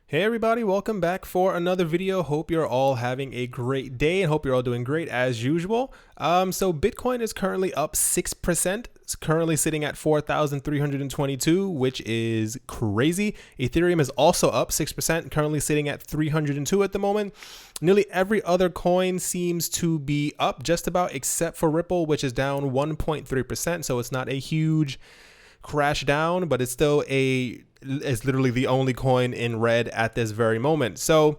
Hey everybody, welcome back for another video. Hope you're all having a great day and hope you're all doing great as usual. So Bitcoin is currently up 6%. It's currently sitting at 4,322, which is crazy. Ethereum is also up 6%, currently sitting at 302 at the moment. Nearly every other coin seems to be up just about, except for Ripple, which is down 1.3%. So it's not a huge crash down, but it's literally the only coin in red at this very moment. So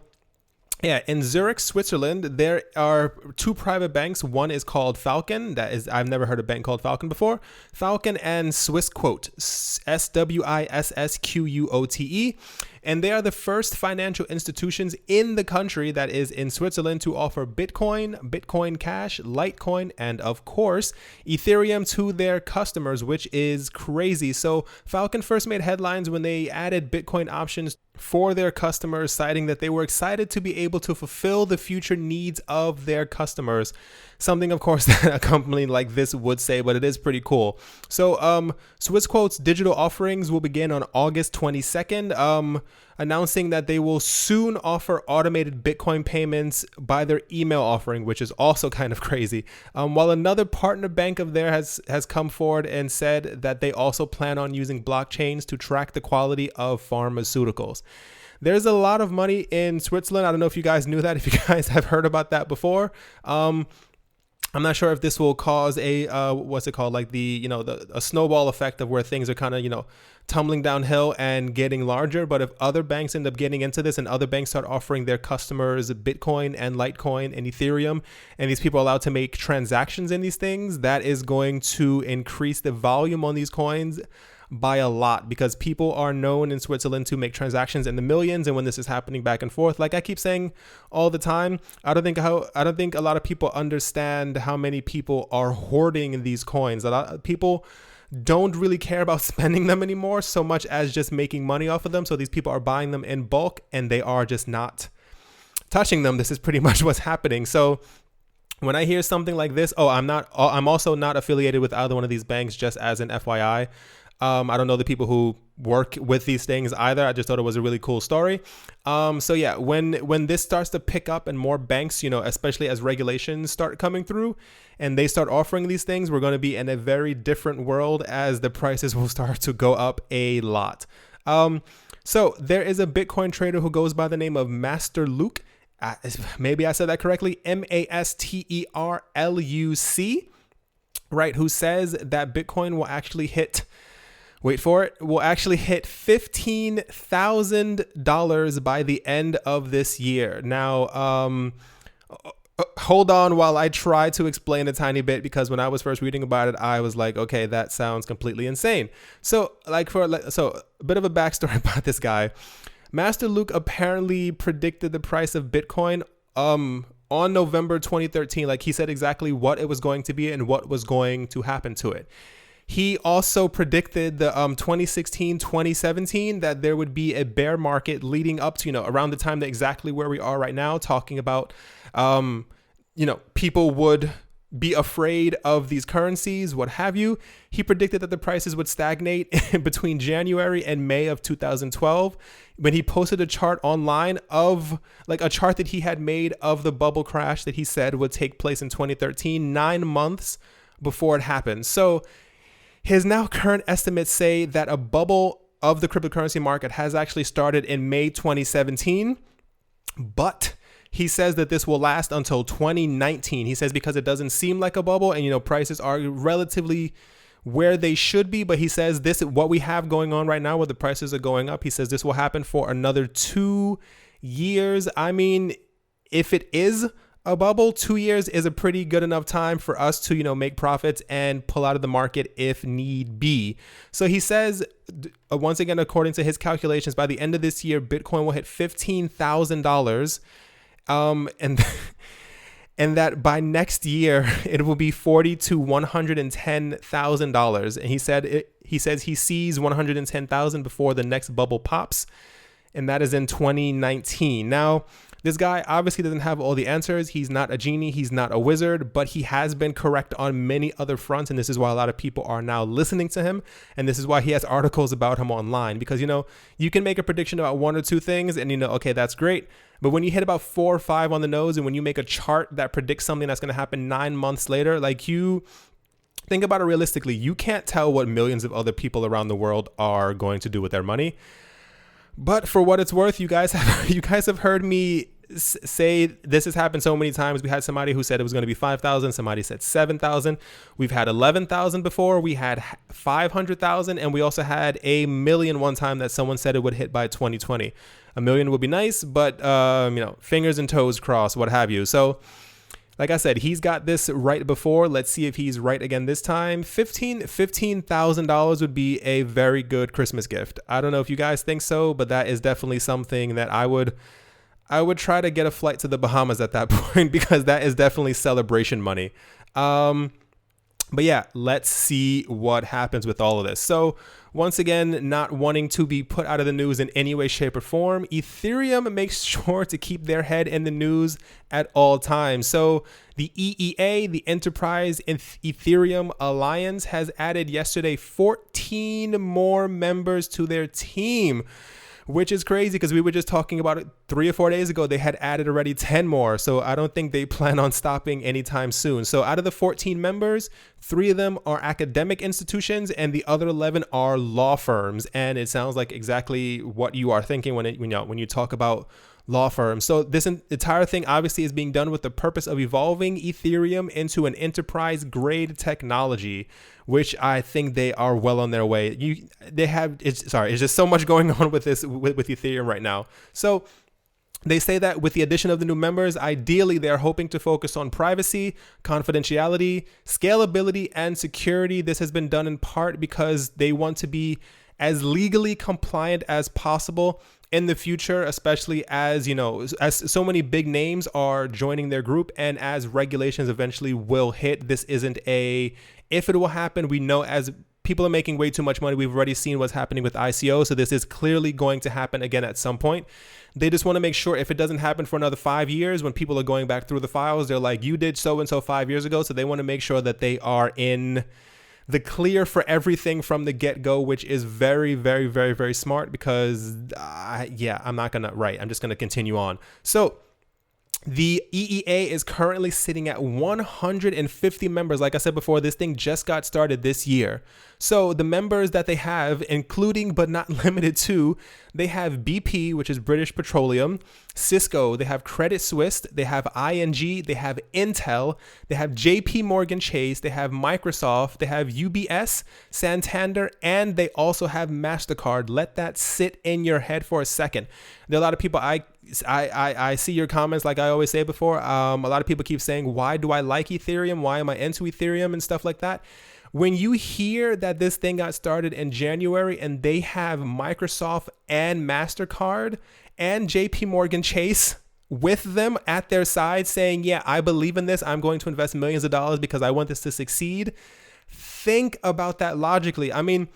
yeah, in Zurich, Switzerland, there are two private banks. One is called Falcon. I've never heard a bank called Falcon before. Falcon and Swissquote, SWISSQUOTE. And they are the first financial institutions in the country, that is in Switzerland, to offer Bitcoin, Bitcoin Cash, Litecoin, and of course, Ethereum to their customers, which is crazy. So Falcon first made headlines when they added Bitcoin options for their customers, citing that they were excited to be able to fulfill the future needs of their customers. Something, of course, that a company like this would say, but it is pretty cool. So Swissquote's digital offerings will begin on August 22nd, announcing that they will soon offer automated Bitcoin payments by their email offering, which is also kind of crazy. While another partner bank of theirs has come forward and said that they also plan on using blockchains to track the quality of pharmaceuticals. There's a lot of money in Switzerland. I don't know if you guys knew that, if you guys have heard about that before. I'm not sure if this will cause a a snowball effect of where things are kind of tumbling downhill and getting larger. But if other banks end up getting into this and other banks start offering their customers Bitcoin and Litecoin and Ethereum, and these people are allowed to make transactions in these things, that is going to increase the volume on these coins by a lot, because people are known in Switzerland to make transactions in the millions. And when this is happening back and forth, like I keep saying all the time, I don't think a lot of people understand how many people are hoarding these coins. A lot of people don't really care about spending them anymore so much as just making money off of them. So these people are buying them in bulk and they are just not touching them. This is pretty much what's happening. So when I hear something like this, I'm also not affiliated with either one of these banks, just as an FYI. I don't know the people who work with these things either. I just thought it was a really cool story. So yeah, when this starts to pick up and more banks, especially as regulations start coming through and they start offering these things, we're going to be in a very different world, as the prices will start to go up a lot. So there is a Bitcoin trader who goes by the name of Master Luke. Maybe I said that correctly. Masterluc, right? Who says that Bitcoin will actually hit, wait for it, will actually hit $15,000 by the end of this year. Now, hold on while I try to explain a tiny bit, because when I was first reading about it, I was like, okay, that sounds completely insane. So a bit of a backstory about this guy. Master Luke apparently predicted the price of Bitcoin on November 2013. Like, he said exactly what it was going to be and what was going to happen to it. He also predicted the 2016, 2017 that there would be a bear market leading up to, around the time that exactly where we are right now, talking about, people would be afraid of these currencies, what have you. He predicted that the prices would stagnate between January and May of 2012, when he posted a chart online of a chart that he had made of the bubble crash that he said would take place in 2013, 9 months before it happened. So his now current estimates say that a bubble of the cryptocurrency market has actually started in May 2017, but he says that this will last until 2019. He says because it doesn't seem like a bubble and, prices are relatively where they should be. But he says what we have going on right now, where the prices are going up, he says this will happen for another 2 years. I mean, if it is a bubble, 2 years is a pretty good enough time for us to, make profits and pull out of the market if need be. So he says, once again, according to his calculations, by the end of this year, Bitcoin will hit $15,000. And that by next year it will be $40,000 to $110,000. And he says he sees 110,000 before the next bubble pops, and that is in 2019. Now, This guy obviously doesn't have all the answers. He's not a genie. He's not a wizard, but he has been correct on many other fronts. And this is why a lot of people are now listening to him. And this is why he has articles about him online, because, you can make a prediction about one or two things and, okay, that's great. But when you hit about 4 or 5 on the nose, and when you make a chart that predicts something that's going to happen 9 months later, like, you think about it realistically, you can't tell what millions of other people around the world are going to do with their money. But for what it's worth, you guys have heard me say this has happened so many times. We had somebody who said it was going to be 5,000. Somebody said 7,000. We've had 11,000 before. We had 500,000, and we also had 1 million one time that someone said it would hit by 2020. 1 million would be nice, but fingers and toes crossed, what have you. So, like I said, he's got this right before. Let's see if he's right again this time. $15,000 would be a very good Christmas gift. I don't know if you guys think so, but that is definitely something that I would try to get a flight to the Bahamas at that point, because that is definitely celebration money. But yeah, let's see what happens with all of this. So once again, not wanting to be put out of the news in any way, shape, or form, Ethereum makes sure to keep their head in the news at all times. So the EEA, the Enterprise Ethereum Alliance, has added yesterday 14 more members to their team, which is crazy because we were just talking about it 3 or 4 days ago. They had added already 10 more. So I don't think they plan on stopping anytime soon. So out of the 14 members, 3 of them are academic institutions and the other 11 are law firms. And it sounds like exactly what you are thinking when you talk about law firms. So this entire thing obviously is being done with the purpose of evolving Ethereum into an enterprise grade technology, which I think they are well on their way. It's just so much going on with this with Ethereum right now. So they say that with the addition of the new members, ideally they're hoping to focus on privacy, confidentiality, scalability, and security. This has been done in part because they want to be as legally compliant as possible in the future, especially as so many big names are joining their group, and as regulations eventually will hit. This isn't if it will happen. We know as people are making way too much money. We've already seen what's happening with ICO. So this is clearly going to happen again at some point. They just want to make sure if it doesn't happen for another 5 years, when people are going back through the files, they're like, you did so-and-so 5 years ago. So they want to make sure that they are in the clear for everything from the get-go, which is very, very, very, very smart because, I'm just going to continue on. So the EEA is currently sitting at 150 members. Like I said before, this thing just got started this year. So the members that they have, including but not limited to, they have BP, which is British Petroleum, Cisco, they have Credit Suisse, they have ING, they have Intel, they have JP Morgan Chase, they have Microsoft, they have UBS, Santander, and they also have MasterCard. Let that sit in your head for a second. There are a lot of people, I see your comments, like I always say before. A lot of people keep saying, why do I like Ethereum? Why am I into Ethereum and stuff like that? When you hear that this thing got started in January and they have Microsoft and MasterCard and JP Morgan Chase with them at their side saying, yeah, I believe in this. I'm going to invest millions of dollars because I want this to succeed. Think about that logically. I mean,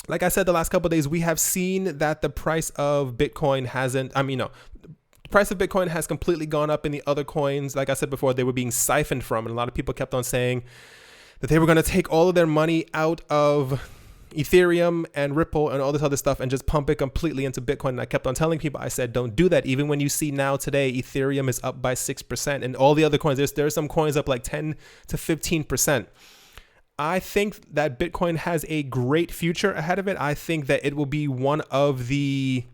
like I said, the last couple of days, we have seen that the price of Bitcoin the price of Bitcoin has completely gone up in the other coins. Like I said before, they were being siphoned from, and a lot of people kept on saying that they were going to take all of their money out of Ethereum and Ripple and all this other stuff and just pump it completely into Bitcoin. And I kept on telling people, I said, don't do that. Even when you see now today, Ethereum is up by 6% and all the other coins, there's some coins up like 10 to 15%. I think that Bitcoin has a great future ahead of it. I think that it will be one of the,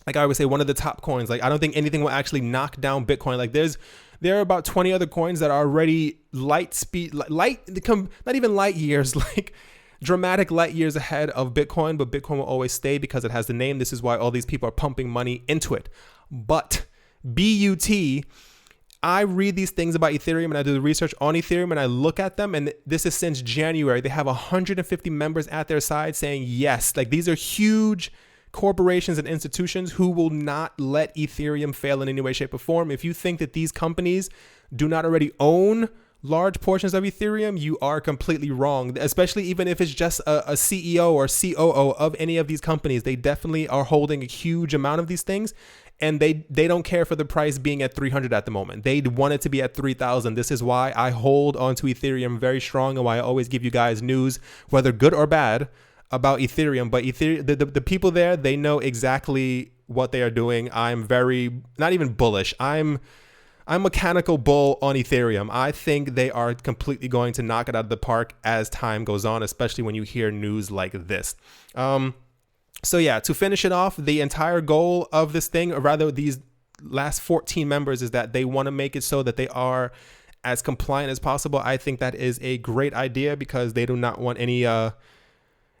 like I would say, one of the top coins. Like, I don't think anything will actually knock down Bitcoin. Like there are about 20 other coins that are already not even light years, like dramatic light years ahead of Bitcoin, but Bitcoin will always stay because it has the name. This is why all these people are pumping money into it. But BUT, I read these things about Ethereum and I do the research on Ethereum and I look at them, and this is since January. They have 150 members at their side saying yes. Like, these are huge corporations and institutions who will not let Ethereum fail in any way, shape, or form. If you think that these companies do not already own large portions of Ethereum, you are completely wrong, especially even if it's just a CEO or COO of any of these companies. They definitely are holding a huge amount of these things. and they don't care for the price being at 300 at the moment. They want it to be at 3,000. This is why I hold onto Ethereum very strong, and why I always give you guys news, whether good or bad, about Ethereum. But the people there, they know exactly what they are doing. I'm very, not even bullish. I'm mechanical bull on Ethereum. I think they are completely going to knock it out of the park as time goes on, especially when you hear news like this. So yeah, to finish it off, the entire goal of this thing, or rather these last 14 members, is that they want to make it so that they are as compliant as possible. I think that is a great idea, because they do not want any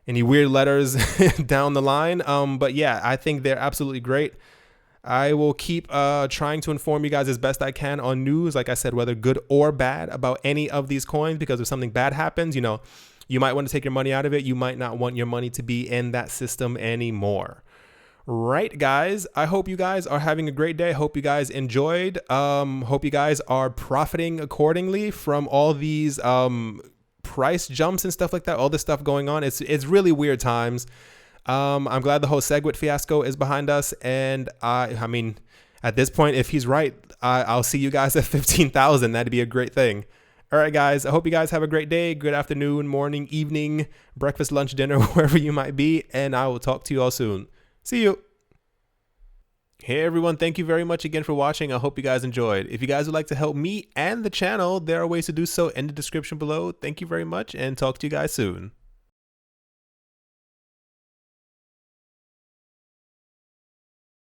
weird letters down the line. But yeah, I think they're absolutely great. I will keep trying to inform you guys as best I can on news, like I said, whether good or bad, about any of these coins, because if something bad happens, you know, you might want to take your money out of it. You might not want your money to be in that system anymore. Right, guys? I hope you guys are having a great day. Hope you guys enjoyed. Hope you guys are profiting accordingly from all these price jumps and stuff like that. All this stuff going on. It's really weird times. I'm glad the whole SegWit fiasco is behind us. And I mean, at this point, if he's right, I'll see you guys at 15,000. That'd be a great thing. All right, guys, I hope you guys have a great day, good afternoon, morning, evening, breakfast, lunch, dinner, wherever you might be, and I will talk to you all soon. See you. Hey, everyone. Thank you very much again for watching. I hope you guys enjoyed. If you guys would like to help me and the channel, there are ways to do so in the description below. Thank you very much, and talk to you guys soon.